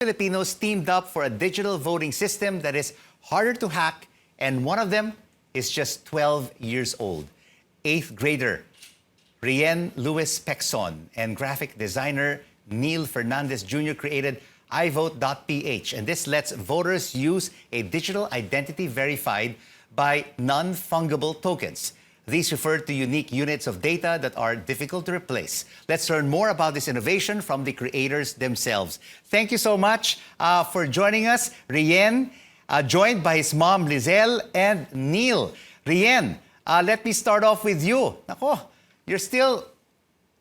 Filipinos teamed up for a digital voting system that is harder to hack, and one of them is just 12 years old. 8th grader Rien Pecson and graphic designer Neil Fernandez Jr. created iVote.ph, and this lets voters use a digital identity verified by non-fungible tokens. These refer to unique units of data that are difficult to replace. Let's learn more about this innovation from the creators themselves. Thank you so much for joining us. Rien, joined by his mom, Lizelle, and Neil. Rien, let me start off with you. Nako, you're still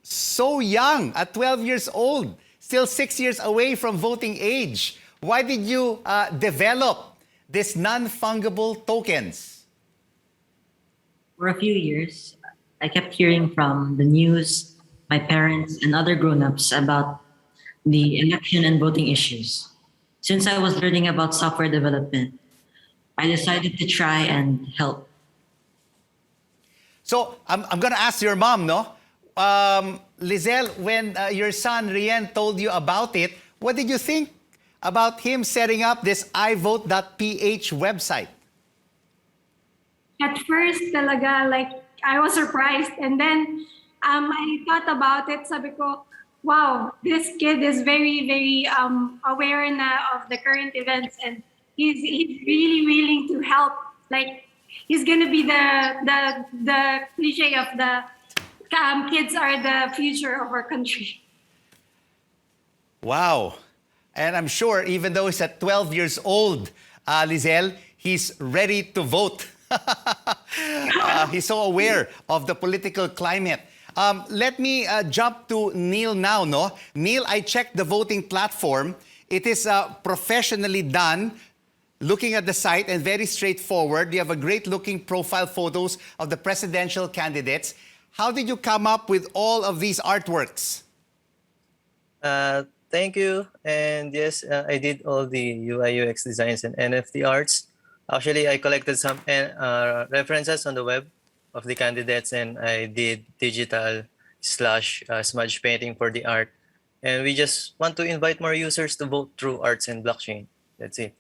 so young at 12 years old, still 6 years away from voting age. Why did you develop this non-fungible tokens? For a few years, I kept hearing from the news, my parents, and other grown-ups about the election and voting issues. Since I was learning about software development, I decided to try and help. So I'm going to ask your mom, no? Lizelle, when your son Rien told you about it, what did you think about him setting up this iVote.ph website? At first, talaga, like, I was surprised. And then, I thought about it. Sabi ko, wow, this kid is very, very aware of the current events. And he's really willing to help. Like, he's going to be the cliche of the kids are the future of our country. Wow. And I'm sure, even though he's at 12 years old, Lizelle, he's ready to vote. He's so aware of the political climate. Let me jump to Neil now, no? Neil, I checked the voting platform. It is professionally done, looking at the site, and very straightforward. You have a great-looking profile photos of the presidential candidates. How did you come up with all of these artworks? Thank you. And yes, I did all the UI UX designs and NFT arts. Actually, I collected some references on the web of the candidates, and I did digital / smudge painting for the art. And we just want to invite more users to vote through arts and blockchain. That's it.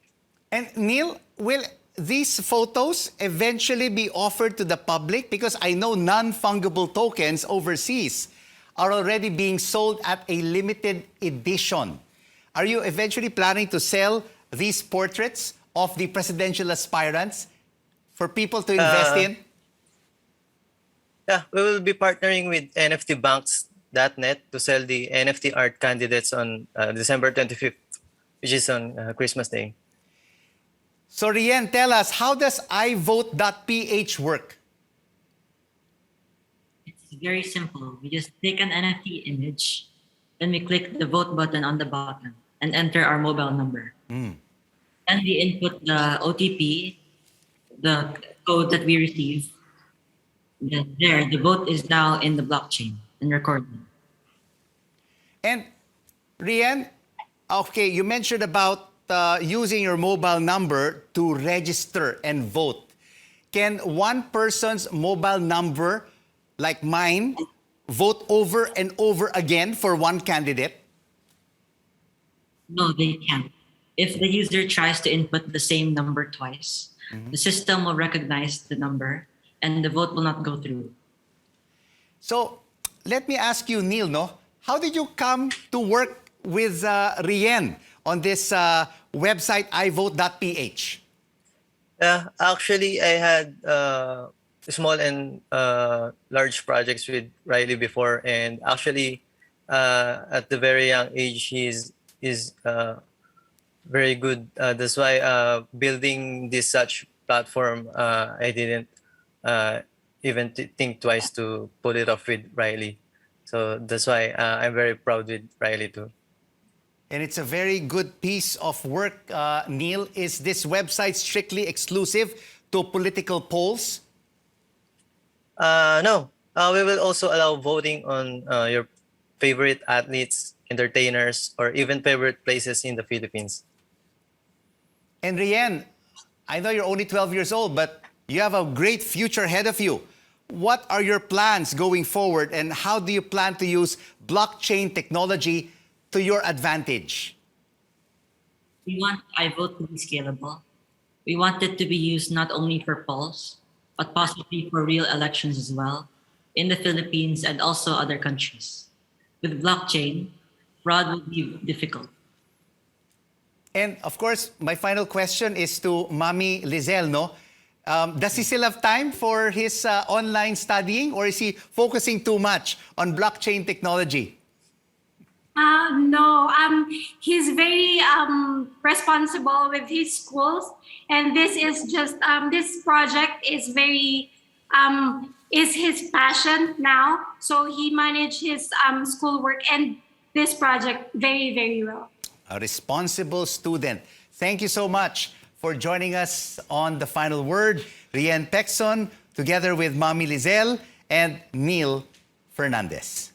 And Neil, will these photos eventually be offered to the public? Because I know non-fungible tokens overseas are already being sold at a limited edition. Are you eventually planning to sell these portraits of the presidential aspirants for people to invest in? Yeah, we will be partnering with NFTbanks.net to sell the NFT art candidates on December 25th, which is on Christmas Day. So Rien, tell us, how does iVote.ph work? It's very simple. We just take an NFT image, then we click the vote button on the bottom and enter our mobile number. Then we input the OTP, the code that we receive. Then there, the vote is now in the blockchain and recorded. And Rien, okay, you mentioned about using your mobile number to register and vote. Can one person's mobile number, like mine, vote over and over again for one candidate? No, they can't. If the user tries to input the same number twice, the system will recognize the number and the vote will not go through. So let me ask you, Neil, no? How did you come to work with Rien on this website, iVote.ph? Actually, I had small and large projects with Riley before, and actually, at the very young age, he is very good. That's why building this such platform, I didn't even think twice to pull it off with Riley. So that's why I'm very proud with Riley too. And it's a very good piece of work, Neil. Is this website strictly exclusive to political polls? No. We will also allow voting on your favorite athletes, entertainers, or even favorite places in the Philippines. And Rien, I know you're only 12 years old, but you have a great future ahead of you. What are your plans going forward, and how do you plan to use blockchain technology to your advantage? We want iVote to be scalable. We want it to be used not only for polls, but possibly for real elections as well, in the Philippines and also other countries. With blockchain, fraud will be difficult. And of course, my final question is to Mami Lizelle, no? Does he still have time for his online studying, or is he focusing too much on blockchain technology? No, he's very responsible with his schools, and this is just this project is very is his passion now. So he managed his schoolwork and this project very, very well. A responsible student. Thank you so much for joining us on The Final Word. Rien Pecson, together with Mami Lizelle and Neil Fernandez.